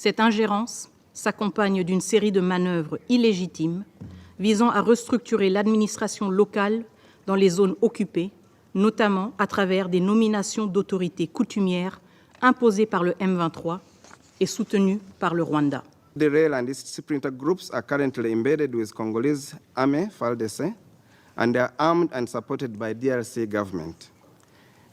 Cette ingérence s'accompagne d'une série de manœuvres illégitimes visant à restructurer l'administration locale dans les zones occupées, notamment à travers des nominations d'autorités coutumières imposées par le M23 et soutenues par le Rwanda. The rail and its splinter groups are currently embedded with Congolese army, RDC, and they are armed and supported by DRC government.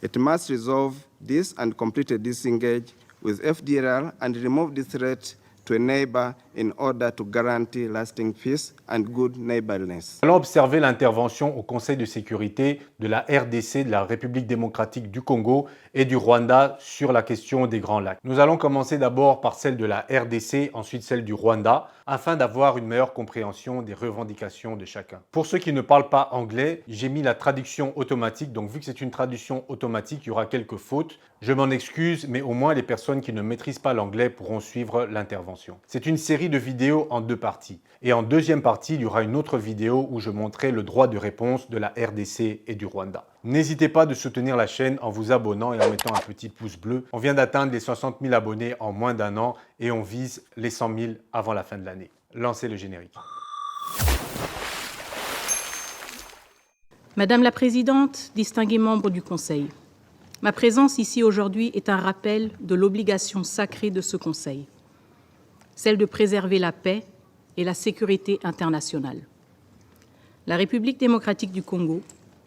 It must resolve this and completely disengage with FDLR and remove this threat to a neighbor in order to guarantee lasting peace and good neighborliness. Allons observer l'intervention au Conseil de sécurité de la RDC, de la République Démocratique du Congo et du Rwanda sur la question des Grands Lacs. Nous allons commencer d'abord par celle de la RDC, ensuite celle du Rwanda, afin d'avoir une meilleure compréhension des revendications de chacun. Pour ceux qui ne parlent pas anglais, j'ai mis la traduction automatique, donc vu que c'est une traduction automatique, il y aura quelques fautes. Je m'en excuse, mais au moins les personnes qui ne maîtrisent pas l'anglais pourront suivre l'intervention. C'est une série de vidéos en deux parties. Et en deuxième partie, il y aura une autre vidéo où je montrerai le droit de réponse de la RDC et du Rwanda. N'hésitez pas de soutenir la chaîne en vous abonnant et en mettant un petit pouce bleu. On vient d'atteindre les 60 000 abonnés en moins d'un an et on vise les 100 000 avant la fin de l'année. Lancez le générique. Madame la Présidente, distingués membres du Conseil, ma présence ici aujourd'hui est un rappel de l'obligation sacrée de ce Conseil, celle de préserver la paix et la sécurité internationale. La République démocratique du Congo,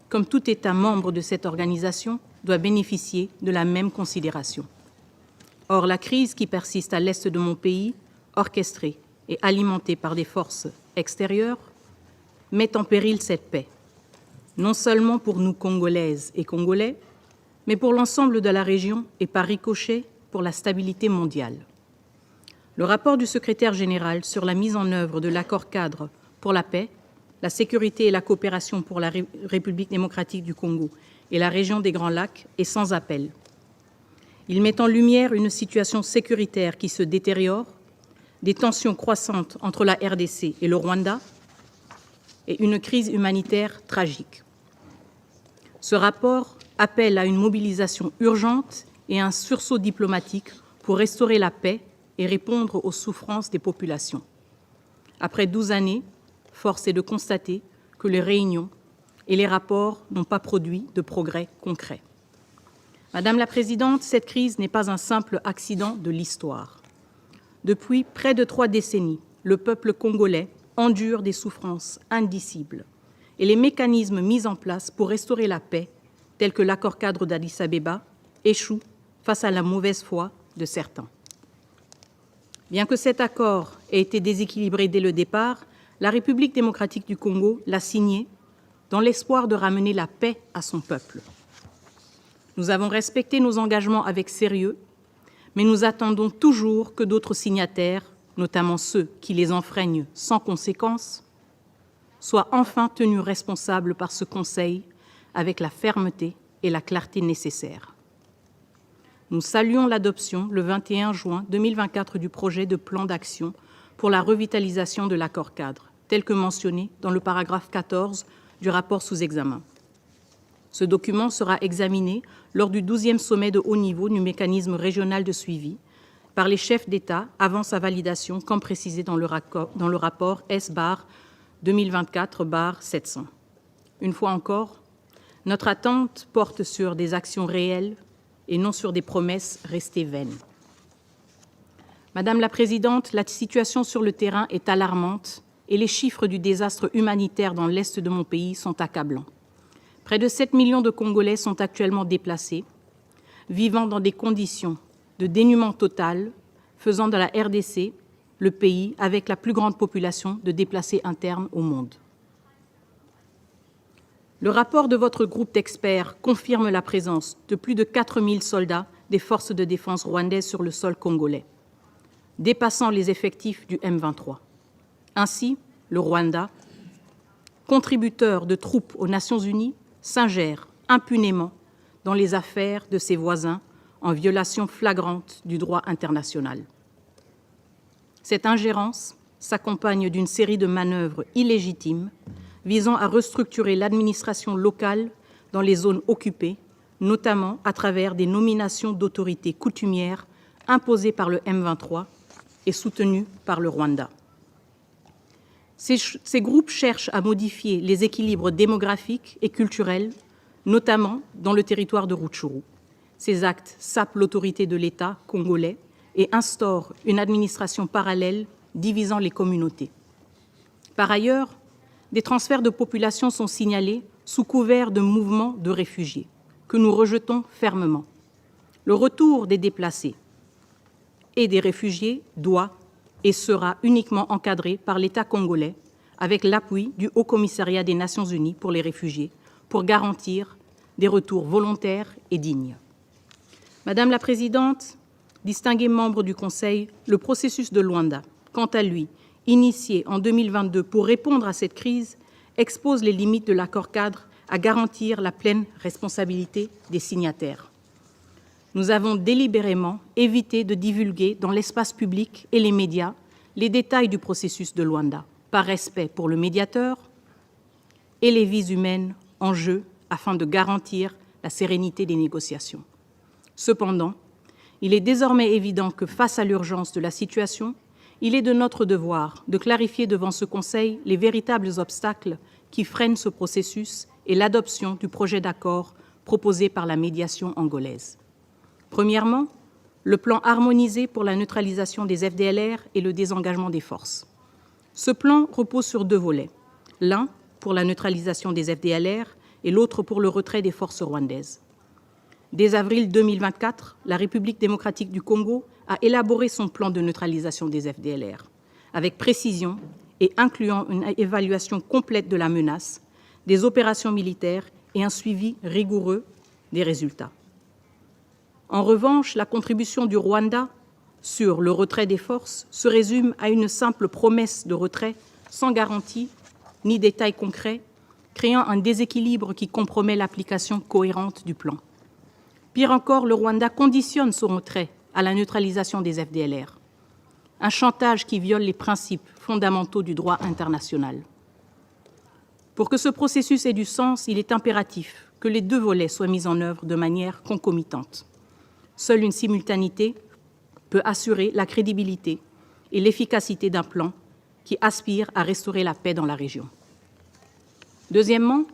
comme tout État membre de cette organisation, doit bénéficier de la même considération. Or, la crise qui persiste à l'est de mon pays, orchestrée et alimentée par des forces extérieures, met en péril cette paix, non seulement pour nous Congolaises et Congolais, mais pour l'ensemble de la région et par ricochet pour la stabilité mondiale. Le rapport du secrétaire général sur la mise en œuvre de l'accord-cadre pour la paix, la sécurité et la coopération pour la République démocratique du Congo et la région des Grands Lacs est sans appel. Il met en lumière une situation sécuritaire qui se détériore, des tensions croissantes entre la RDC et le Rwanda et une crise humanitaire tragique. Ce rapport appelle à une mobilisation urgente et un sursaut diplomatique pour restaurer la paix et répondre aux souffrances des populations. Après 12 années, force est de constater que les réunions et les rapports n'ont pas produit de progrès concrets. Madame la Présidente, cette crise n'est pas un simple accident de l'histoire. Depuis près de 3 décennies, le peuple congolais endure des souffrances indicibles et les mécanismes mis en place pour restaurer la paix, tels que l'accord-cadre d'Addis-Abeba, échouent face à la mauvaise foi de certains. Bien que cet accord ait été déséquilibré dès le départ, la République démocratique du Congo l'a signé dans l'espoir de ramener la paix à son peuple. Nous avons respecté nos engagements avec sérieux, mais nous attendons toujours que d'autres signataires, notamment ceux qui les enfreignent sans conséquence, soient enfin tenus responsables par ce Conseil avec la fermeté et la clarté nécessaires. Nous saluons l'adoption, le 21 juin 2024, du projet de plan d'action pour la revitalisation de l'accord-cadre, tel que mentionné dans le paragraphe 14 du rapport sous examen. Ce document sera examiné lors du 12e sommet de haut niveau du mécanisme régional de suivi par les chefs d'État avant sa validation, comme précisé dans le rapport S-2024-700. Une fois encore, notre attente porte sur des actions réelles et non sur des promesses restées vaines. Madame la Présidente, la situation sur le terrain est alarmante et les chiffres du désastre humanitaire dans l'est de mon pays sont accablants. Près de 7 millions de Congolais sont actuellement déplacés, vivant dans des conditions de dénuement total, faisant de la RDC le pays avec la plus grande population de déplacés internes au monde. Le rapport de votre groupe d'experts confirme la présence de plus de 4 000 soldats des forces de défense rwandaises sur le sol congolais, dépassant les effectifs du M23. Ainsi, le Rwanda, contributeur de troupes aux Nations Unies, s'ingère impunément dans les affaires de ses voisins en violation flagrante du droit international. Cette ingérence s'accompagne d'une série de manœuvres illégitimes visant à restructurer l'administration locale dans les zones occupées, notamment à travers des nominations d'autorités coutumières imposées par le M23 et soutenus par le Rwanda. Ces groupes cherchent à modifier les équilibres démographiques et culturels, notamment dans le territoire de Rutshuru. Ces actes sapent l'autorité de l'État congolais et instaurent une administration parallèle divisant les communautés. Par ailleurs, des transferts de population sont signalés sous couvert de mouvements de réfugiés, que nous rejetons fermement. Le retour des déplacés et des réfugiés doit et sera uniquement encadré par l'État congolais avec l'appui du Haut-Commissariat des Nations Unies pour les réfugiés pour garantir des retours volontaires et dignes. Madame la Présidente, distingués membres du Conseil, le processus de Luanda, quant à lui, initié en 2022 pour répondre à cette crise, expose les limites de l'accord-cadre à garantir la pleine responsabilité des signataires. Nous avons délibérément évité de divulguer dans l'espace public et les médias les détails du processus de Luanda, par respect pour le médiateur et les vies humaines en jeu afin de garantir la sérénité des négociations. Cependant, il est désormais évident que face à l'urgence de la situation, il est de notre devoir de clarifier devant ce Conseil les véritables obstacles qui freinent ce processus et l'adoption du projet d'accord proposé par la médiation angolaise. Premièrement, le plan harmonisé pour la neutralisation des FDLR et le désengagement des forces. Ce plan repose sur deux volets, l'un pour la neutralisation des FDLR et l'autre pour le retrait des forces rwandaises. Dès avril 2024, la République démocratique du Congo a élaboré son plan de neutralisation des FDLR, avec précision et incluant une évaluation complète de la menace, des opérations militaires et un suivi rigoureux des résultats. En revanche, la contribution du Rwanda sur le retrait des forces se résume à une simple promesse de retrait sans garantie ni détails concrets, créant un déséquilibre qui compromet l'application cohérente du plan. Pire encore, le Rwanda conditionne son retrait à la neutralisation des FDLR, un chantage qui viole les principes fondamentaux du droit international. Pour que ce processus ait du sens, il est impératif que les deux volets soient mis en œuvre de manière concomitante. Seule une simultanéité peut assurer la crédibilité et l'efficacité d'un plan qui aspire à restaurer la paix dans la région. Deuxièmement,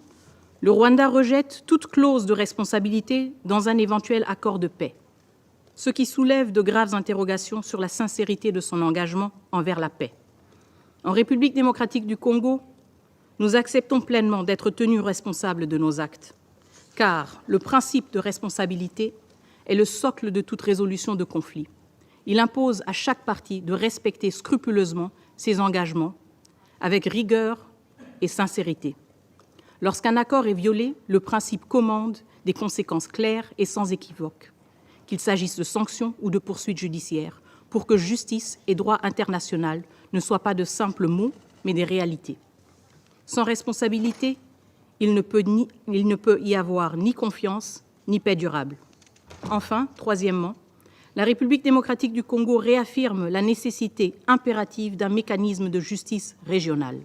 le Rwanda rejette toute clause de responsabilité dans un éventuel accord de paix, ce qui soulève de graves interrogations sur la sincérité de son engagement envers la paix. En République démocratique du Congo, nous acceptons pleinement d'être tenus responsables de nos actes, car le principe de responsabilité est le socle de toute résolution de conflit. Il impose à chaque partie de respecter scrupuleusement ses engagements avec rigueur et sincérité. Lorsqu'un accord est violé, le principe commande des conséquences claires et sans équivoque, qu'il s'agisse de sanctions ou de poursuites judiciaires, pour que justice et droit international ne soient pas de simples mots, mais des réalités. Sans responsabilité, il ne peut y avoir ni confiance, ni paix durable. Enfin, troisièmement, la République démocratique du Congo réaffirme la nécessité impérative d'un mécanisme de justice régionale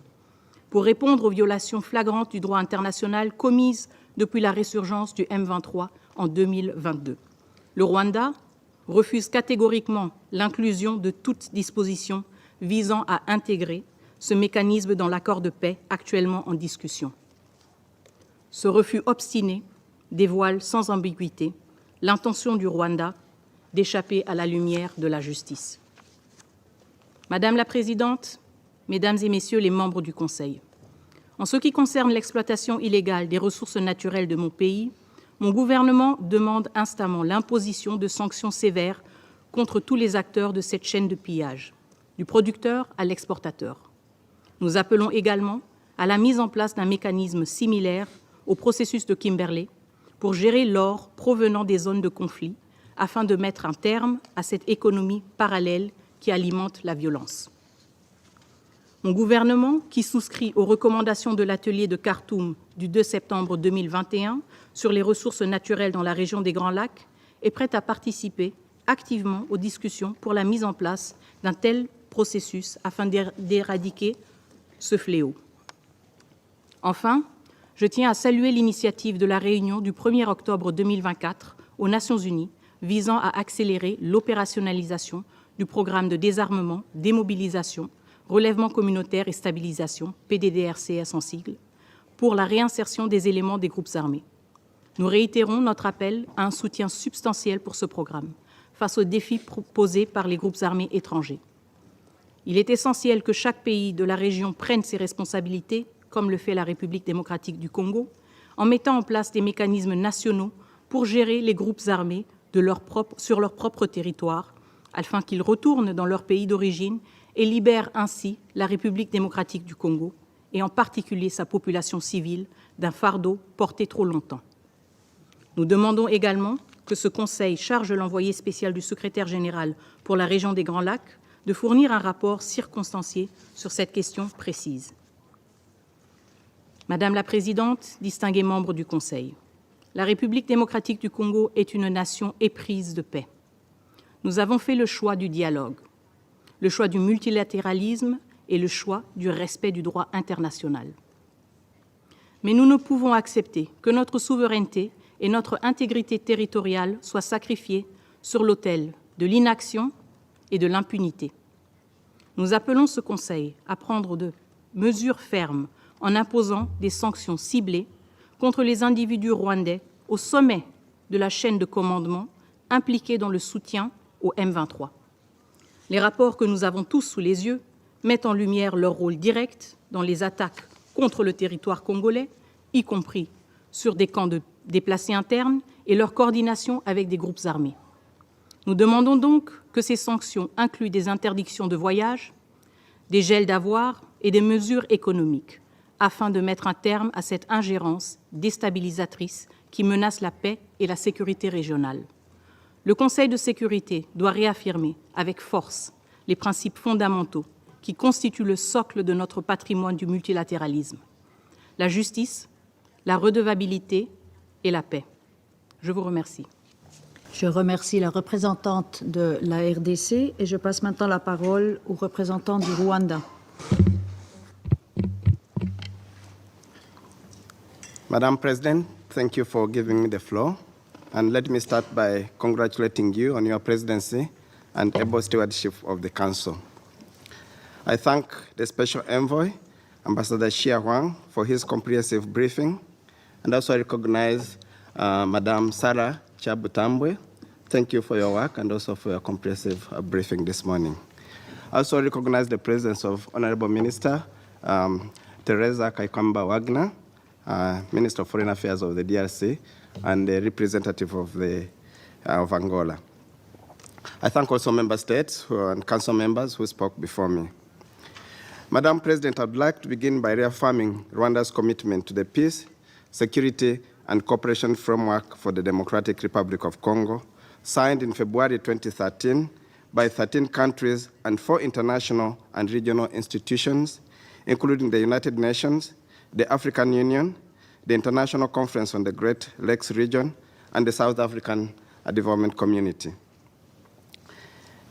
pour répondre aux violations flagrantes du droit international commises depuis la résurgence du M23 en 2022. Le Rwanda refuse catégoriquement l'inclusion de toute disposition visant à intégrer ce mécanisme dans l'accord de paix actuellement en discussion. Ce refus obstiné dévoile sans ambiguïté l'intention du Rwanda d'échapper à la lumière de la justice. Madame la Présidente, Mesdames et Messieurs les membres du Conseil, en ce qui concerne l'exploitation illégale des ressources naturelles de mon pays, mon gouvernement demande instamment l'imposition de sanctions sévères contre tous les acteurs de cette chaîne de pillage, du producteur à l'exportateur. Nous appelons également à la mise en place d'un mécanisme similaire au processus de Kimberley pour gérer l'or provenant des zones de conflit afin de mettre un terme à cette économie parallèle qui alimente la violence. Mon gouvernement, qui souscrit aux recommandations de l'atelier de Khartoum du 2 septembre 2021 sur les ressources naturelles dans la région des Grands Lacs, est prêt à participer activement aux discussions pour la mise en place d'un tel processus afin d'éradiquer ce fléau. Enfin, je tiens à saluer l'initiative de la réunion du 1er octobre 2024 aux Nations Unies visant à accélérer l'opérationnalisation du programme de désarmement, démobilisation, relèvement communautaire et stabilisation, PDDRCS en sigle, pour la réinsertion des éléments des groupes armés. Nous réitérons notre appel à un soutien substantiel pour ce programme, face aux défis posés par les groupes armés étrangers. Il est essentiel que chaque pays de la région prenne ses responsabilités, comme le fait la République démocratique du Congo, en mettant en place des mécanismes nationaux pour gérer les groupes armés sur leur propre territoire, afin qu'ils retournent dans leur pays d'origine et libèrent ainsi la République démocratique du Congo, et en particulier sa population civile, d'un fardeau porté trop longtemps. Nous demandons également que ce Conseil charge l'envoyé spécial du secrétaire général pour la région des Grands Lacs de fournir un rapport circonstancié sur cette question précise. Madame la Présidente, distingués membres du Conseil, la République démocratique du Congo est une nation éprise de paix. Nous avons fait le choix du dialogue, le choix du multilatéralisme et le choix du respect du droit international. Mais nous ne pouvons accepter que notre souveraineté et notre intégrité territoriale soient sacrifiées sur l'autel de l'inaction et de l'impunité. Nous appelons ce Conseil à prendre de mesures fermes en imposant des sanctions ciblées contre les individus rwandais au sommet de la chaîne de commandement impliqués dans le soutien au M23. Les rapports que nous avons tous sous les yeux mettent en lumière leur rôle direct dans les attaques contre le territoire congolais, y compris sur des camps de déplacés internes et leur coordination avec des groupes armés. Nous demandons donc que ces sanctions incluent des interdictions de voyage, des gels d'avoirs et des mesures économiques, afin de mettre un terme à cette ingérence déstabilisatrice qui menace la paix et la sécurité régionale. Le Conseil de sécurité doit réaffirmer avec force les principes fondamentaux qui constituent le socle de notre patrimoine du multilatéralisme: la justice, la redevabilité et la paix. Je vous remercie. Je remercie la représentante de la RDC et je passe maintenant la parole au représentant du Rwanda. Madam President, thank you for giving me the floor. And let me start by congratulating you on your presidency and able stewardship of the Council. I thank the Special Envoy, Ambassador Xia Huang, for his comprehensive briefing, and also recognize Madam Sarah Chabutambwe. Thank you for your work and also for your comprehensive briefing this morning. I also recognize the presence of Honorable Minister Teresa Kaikwamba Wagner, Minister of Foreign Affairs of the DRC, and the representative of Angola. I thank also member states and council members who spoke before me. Madam President, I'd like to begin by reaffirming Rwanda's commitment to the peace, security, and cooperation framework for the Democratic Republic of Congo, signed in February 2013 by 13 countries and 4 international and regional institutions, including the United Nations, the African Union, the International Conference on the Great Lakes region, and the South African Development Community.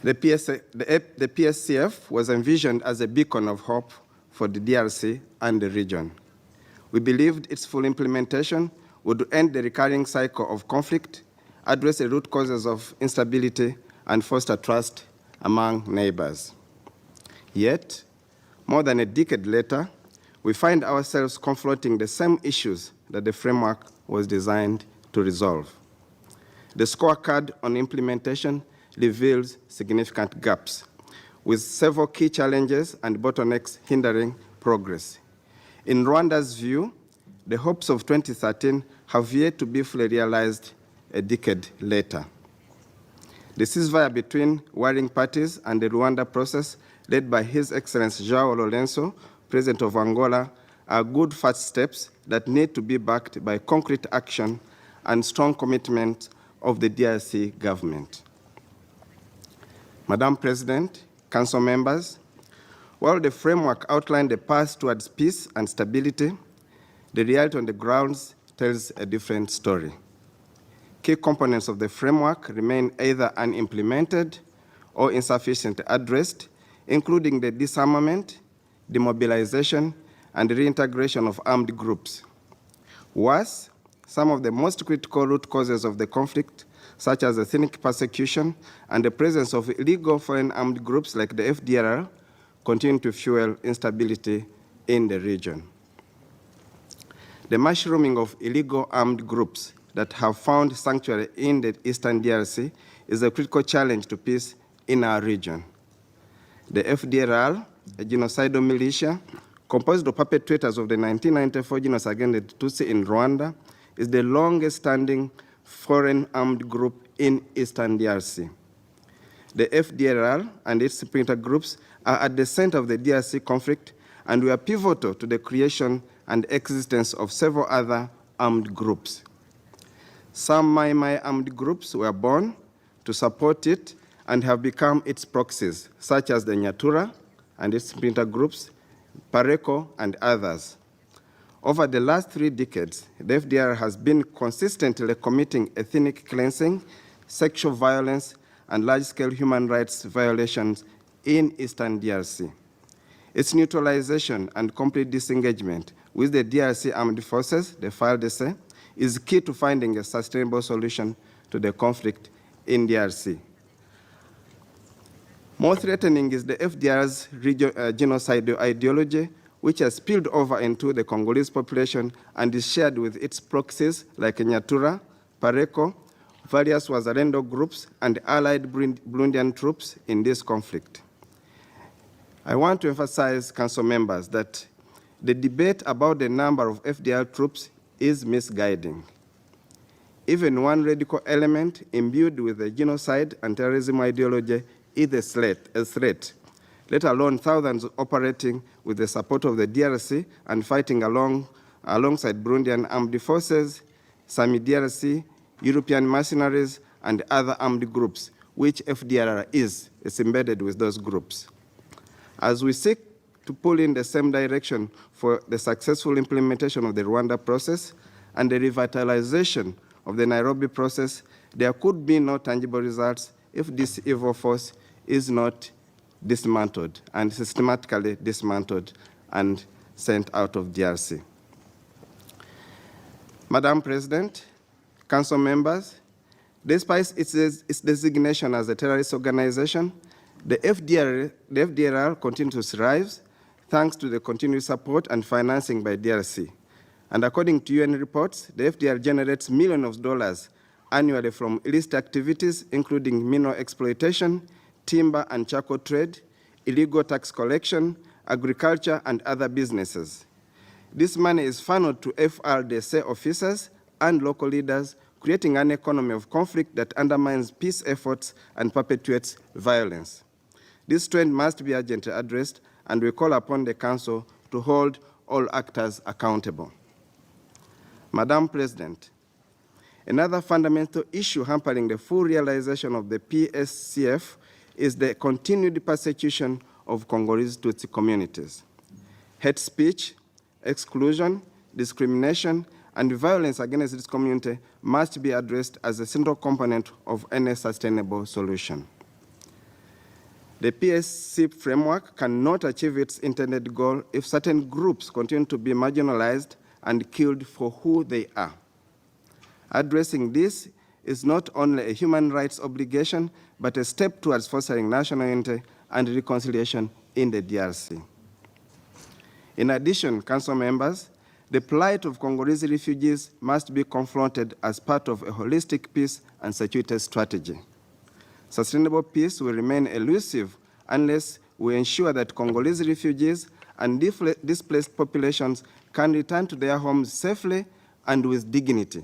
The PSCF was envisioned as a beacon of hope for the DRC and the region. We believed its full implementation would end the recurring cycle of conflict, address the root causes of instability, and foster trust among neighbors. Yet, more than a decade later, we find ourselves confronting the same issues that the framework was designed to resolve. The scorecard on implementation reveals significant gaps, with several key challenges and bottlenecks hindering progress. In Rwanda's view, the hopes of 2013 have yet to be fully realized a decade later. The ceasefire between warring parties and the Rwanda process, led by His Excellency João Lourenço, President of Angola, are good first steps that need to be backed by concrete action and strong commitment of the DRC government. Madam President, Council members, while the framework outlined the path towards peace and stability, the reality on the ground tells a different story. Key components of the framework remain either unimplemented or insufficiently addressed, including the disarmament, demobilization, and reintegration of armed groups. Worse, some of the most critical root causes of the conflict, such as ethnic persecution and the presence of illegal foreign armed groups like the FDLR, continue to fuel instability in the region. The mushrooming of illegal armed groups that have found sanctuary in the eastern DRC is a critical challenge to peace in our region. The FDLR, a genocidal militia composed of perpetrators of the 1994 genocide against the Tutsi in Rwanda, is the longest-standing foreign armed group in eastern DRC. The FDLR and its splinter groups are at the center of the DRC conflict and were pivotal to the creation and existence of several other armed groups. Some Mai armed groups were born to support it and have become its proxies, such as the Nyatura and its splinter groups, Pareko, and others. Over the last 3 decades, the FDR has been consistently committing ethnic cleansing, sexual violence, and large-scale human rights violations in eastern DRC. Its neutralization and complete disengagement with the DRC armed forces, the RDC, is key to finding a sustainable solution to the conflict in DRC. More threatening is the FDR's genocidal ideology, which has spilled over into the Congolese population and is shared with its proxies like Nyatura, Pareko, various Wazalendo groups, and allied Burundian troops in this conflict. I want to emphasize, Council members, that the debate about the number of FDR troops is misguiding. Even one radical element imbued with the genocide and terrorism ideology is a threat, let alone thousands operating with the support of the DRC and fighting alongside Burundian armed forces, Sami DRC, European mercenaries, and other armed groups, which FDR is embedded with those groups. As we seek to pull in the same direction for the successful implementation of the Rwanda process and the revitalization of the Nairobi process, there could be no tangible results if this evil force is not dismantled and systematically dismantled and sent out of DRC. Madam President, Council members, despite its designation as a terrorist organization, the FDLR continues to thrive thanks to the continued support and financing by DRC. And according to UN reports, the FDLR generates millions of dollars annually from illicit activities, including mineral exploitation, timber and charcoal trade, illegal tax collection, agriculture, and other businesses. This money is funneled to FRDC officers and local leaders, creating an economy of conflict that undermines peace efforts and perpetuates violence. This trend must be urgently addressed, and we call upon the Council to hold all actors accountable. Madam President, another fundamental issue hampering the full realization of the PSCF is the continued persecution of Congolese Tutsi communities. Hate speech, exclusion, discrimination, and violence against this community must be addressed as a central component of any sustainable solution. The PSC framework cannot achieve its intended goal if certain groups continue to be marginalized and killed for who they are. Addressing this is not only a human rights obligation, but a step towards fostering national unity and reconciliation in the DRC. In addition, Council members, the plight of Congolese refugees must be confronted as part of a holistic peace and security strategy. Sustainable peace will remain elusive unless we ensure that Congolese refugees and displaced populations can return to their homes safely and with dignity.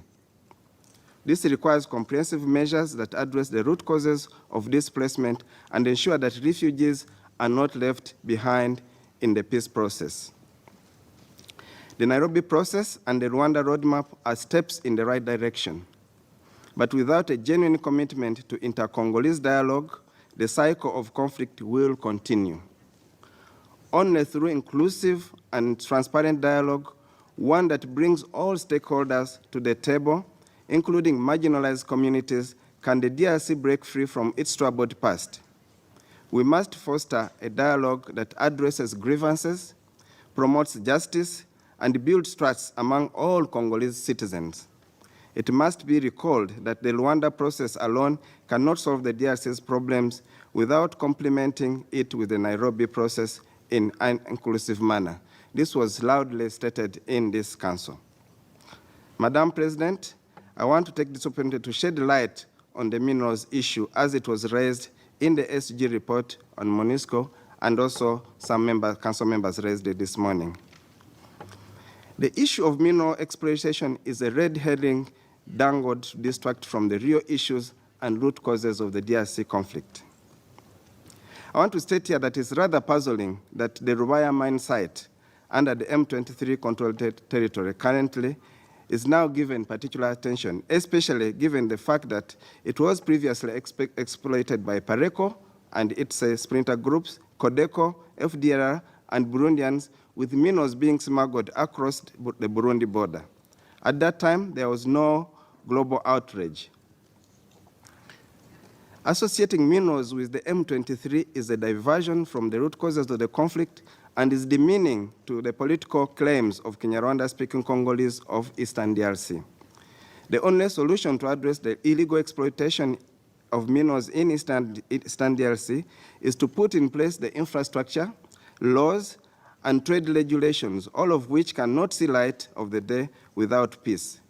This requires comprehensive measures that address the root causes of displacement and ensure that refugees are not left behind in the peace process. The Nairobi process and the Rwanda roadmap are steps in the right direction. But without a genuine commitment to inter-Congolese dialogue, the cycle of conflict will continue. Only through inclusive and transparent dialogue, one that brings all stakeholders to the table, including marginalized communities, can the DRC break free from its troubled past. We must foster a dialogue that addresses grievances, promotes justice, and builds trust among all Congolese citizens. It must be recalled that the Rwanda process alone cannot solve the DRC's problems without complementing it with the Nairobi process in an inclusive manner. This was loudly stated in this council. Madam President, I want to take this opportunity to shed light on the minerals issue as it was raised in the SG report on MONUSCO, and also some council members raised it this morning. The issue of mineral exploitation is a red herring dangled to distract from the real issues and root causes of the DRC conflict. I want to state here that it's rather puzzling that the Rubaya mine site under the M23 controlled territory currently is now given particular attention, especially given the fact that it was previously exploited by Pareco and its splinter groups, Codeco, FDLR, and Burundians, with minerals being smuggled across the Burundi border. At that time, there was no global outrage. Associating minerals with the M23 is a diversion from the root causes of the conflict and is demeaning to the political claims of Kinyarwanda-speaking Congolese of Eastern DRC. The only solution to address the illegal exploitation of minerals in Eastern DRC is to put in place the infrastructure, laws, and trade regulations, all of which cannot see light of the day without peace.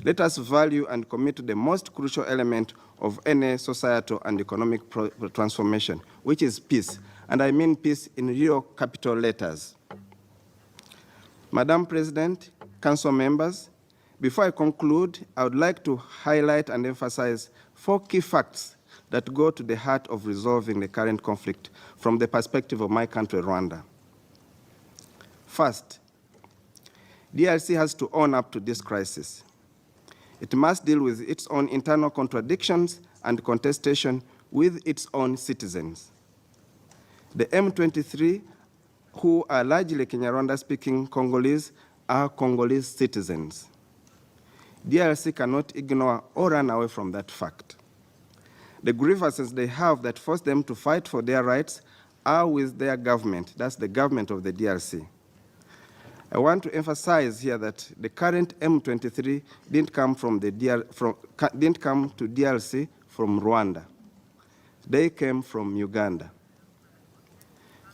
Let us value and commit to the most crucial element of any societal and economic transformation, which is peace. And I mean peace in real capital letters. Madam President, Council members, before I conclude, I would like to highlight and emphasize 4 key facts that go to the heart of resolving the current conflict from the perspective of my country, Rwanda. First, DRC has to own up to this crisis. It must deal with its own internal contradictions and contestation with its own citizens. The M23, who are largely Kinyarwanda-speaking Congolese, are Congolese citizens. DRC cannot ignore or run away from that fact. The grievances they have that force them to fight for their rights are with their government. That's the government of the DRC. I want to emphasize here that the current M23 didn't come to DRC from Rwanda. They came from Uganda.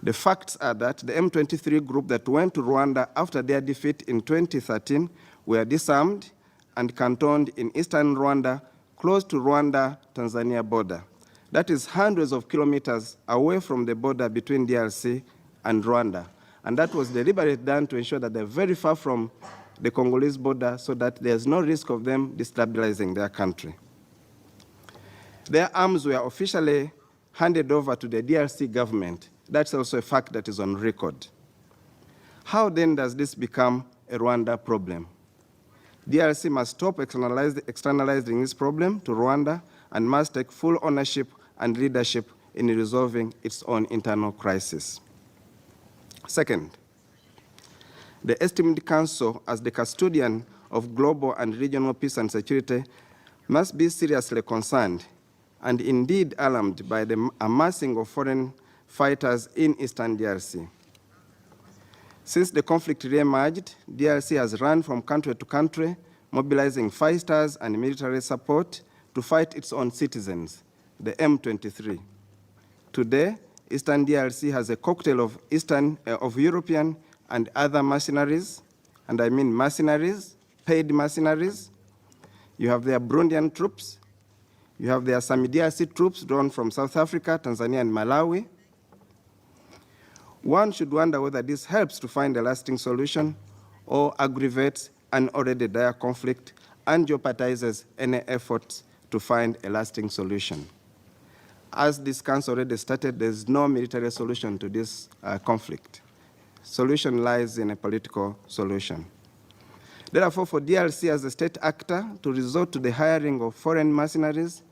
The facts are that the M23 group that went to Rwanda after their defeat in 2013 were disarmed and cantoned in eastern Rwanda, close to Rwanda-Tanzania border. That is hundreds of kilometers away from the border between DRC and Rwanda. And that was deliberately done to ensure that they're very far from the Congolese border so that there's no risk of them destabilizing their country. Their arms were officially handed over to the DRC government. That's also a fact that is on record. How then does this become a Rwanda problem? DRC must stop externalizing this problem to Rwanda and must take full ownership and leadership in resolving its own internal crisis. Second, the esteemed Council, as the custodian of global and regional peace and security, must be seriously concerned and indeed alarmed by the amassing of foreign fighters in Eastern DRC. Since the conflict re-emerged, DRC has run from country to country, mobilizing fighters and military support to fight its own citizens, the M23. Today, Eastern DRC has a cocktail of European and other mercenaries, and I mean mercenaries, paid mercenaries. You have their Burundian troops. You have their Sami DRC troops drawn from South Africa, Tanzania, and Malawi. One should wonder whether this helps to find a lasting solution or aggravates an already dire conflict and jeopardizes any efforts to find a lasting solution. As this council already stated, there's no military solution to this conflict. Solution lies in a political solution. Therefore, for DRC as a state actor to resort to the hiring of foreign mercenaries,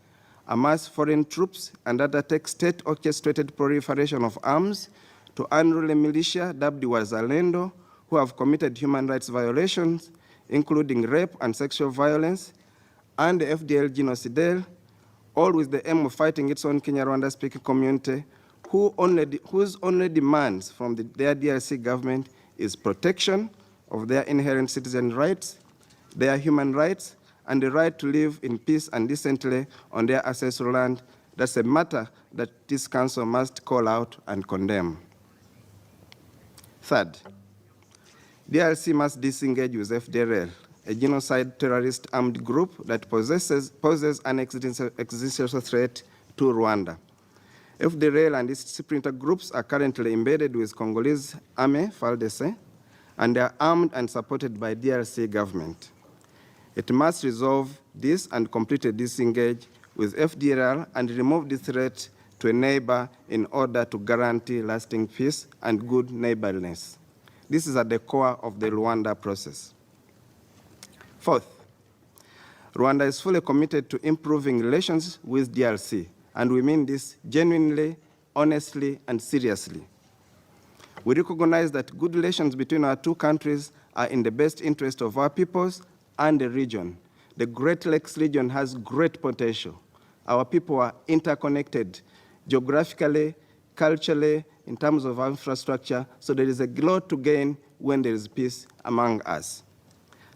amass foreign troops, and undertake state-orchestrated proliferation of arms to unruly militia dubbed Wazalendo, who have committed human rights violations, including rape and sexual violence, and the FDL génocidaires, all with the aim of fighting its own Kinyarwanda-speaking community, whose only demands from their DRC government is protection of their inherent citizen rights, their human rights, and the right to live in peace and decently on their ancestral land, that's a matter that this Council must call out and condemn. Third, DRC must disengage with FDLR, a genocide terrorist armed group that poses an existential threat to Rwanda. FDLR and its splinter groups are currently embedded with Congolese army, FARDC, and they are armed and supported by DRC government. It must resolve this and completely disengage with FDLR and remove the threat to a neighbor in order to guarantee lasting peace and good neighborliness. This is at the core of the Rwanda process. Fourth, Rwanda is fully committed to improving relations with DRC, and we mean this genuinely, honestly, and seriously. We recognize that good relations between our two countries are in the best interest of our peoples and the region. The Great Lakes region has great potential. Our people are interconnected geographically, culturally, in terms of our infrastructure, so there is a lot to gain when there is peace among us.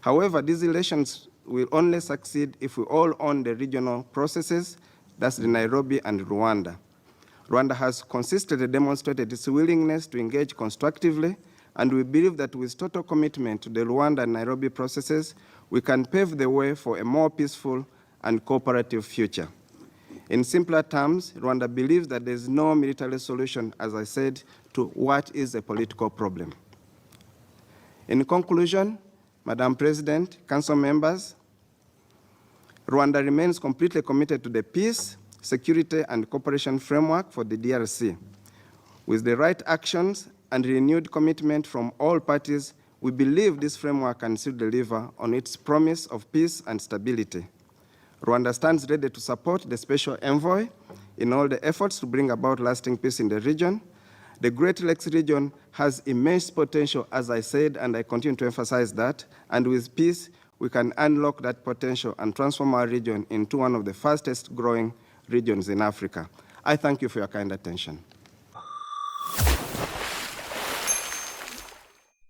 However, these relations will only succeed if we all own the regional processes, that's the Nairobi and Rwanda. Rwanda has consistently demonstrated its willingness to engage constructively, and we believe that with total commitment to the Rwanda and Nairobi processes, we can pave the way for a more peaceful and cooperative future. In simpler terms, Rwanda believes that there is no military solution, as I said, to what is a political problem. In conclusion, Madam President, Council members, Rwanda remains completely committed to the peace, security, and cooperation framework for the DRC. With the right actions and renewed commitment from all parties, we believe this framework can still deliver on its promise of peace and stability. Rwanda stands ready to support the Special Envoy in all the efforts to bring about lasting peace in the region. The Great Lakes region has immense potential, as I said, and I continue to emphasize that, and with peace, we can unlock that potential and transform our region into one of the fastest growing regions in Africa. I thank you for your kind attention.